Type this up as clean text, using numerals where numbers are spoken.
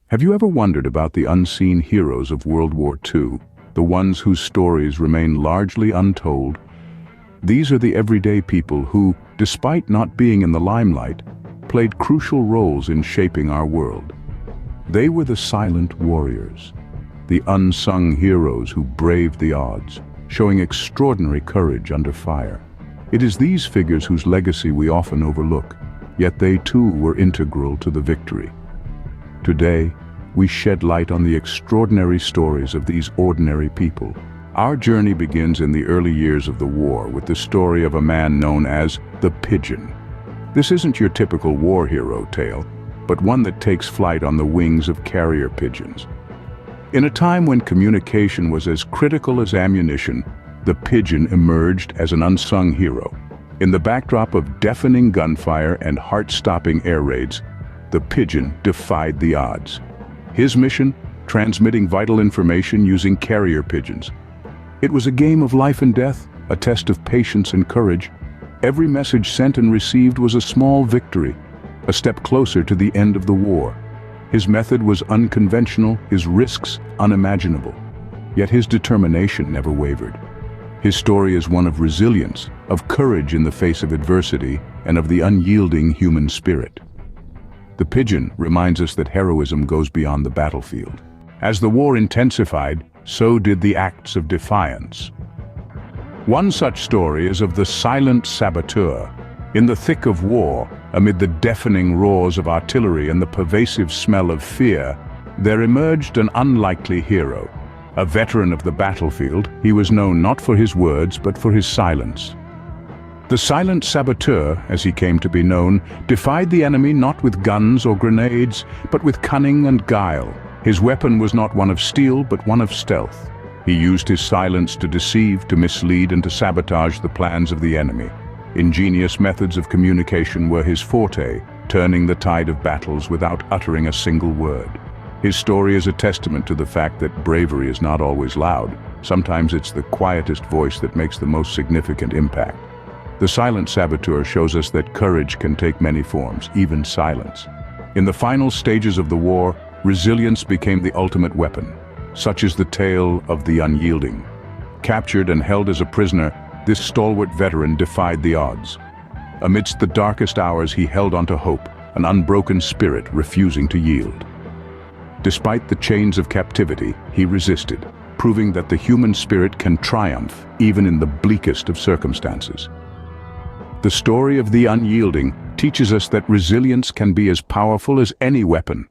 Have you ever wondered about the unseen heroes of World War II, the ones whose stories remain largely untold? These are the everyday people who, despite not being in the limelight, played crucial roles in shaping our world. They were the silent warriors, the unsung heroes who braved the odds, showing extraordinary courage under fire. It is these figures whose legacy we often overlook, yet they too were integral to the victory. Today, we shed light on the extraordinary stories of these ordinary people. Our journey begins in the early years of the war with the story of a man known as the Pigeon. This isn't your typical war hero tale, but one that takes flight on the wings of carrier pigeons. In a time when communication was as critical as ammunition, the Pigeon emerged as an unsung hero. In the backdrop of deafening gunfire and heart-stopping air raids, the Pigeon defied the odds. His mission? Transmitting vital information using carrier pigeons. It was a game of life and death, a test of patience and courage. Every message sent and received was a small victory, a step closer to the end of the war. His method was unconventional, his risks unimaginable. Yet his determination never wavered. His story is one of resilience, of courage in the face of adversity, and of the unyielding human spirit. The Pigeon reminds us that heroism goes beyond the battlefield. As the war intensified, so did the acts of defiance. One such story is of the Silent Saboteur. In the thick of war, amid the deafening roars of artillery and the pervasive smell of fear, there emerged an unlikely hero. A veteran of the battlefield, he was known not for his words but for his silence. The Silent Saboteur, as he came to be known, defied the enemy not with guns or grenades, but with cunning and guile. His weapon was not one of steel, but one of stealth. He used his silence to deceive, to mislead, and to sabotage the plans of the enemy. Ingenious methods of communication were his forte, turning the tide of battles without uttering a single word. His story is a testament to the fact that bravery is not always loud. Sometimes it's the quietest voice that makes the most significant impact. The Silent Saboteur shows us that courage can take many forms, even silence. In the final stages of the war, resilience became the ultimate weapon. Such is the tale of the Unyielding. Captured and held as a prisoner, this stalwart veteran defied the odds. Amidst the darkest hours, he held on to hope, an unbroken spirit refusing to yield. Despite the chains of captivity, he resisted, proving that the human spirit can triumph even in the bleakest of circumstances. The story of the Unyielding teaches us that resilience can be as powerful as any weapon.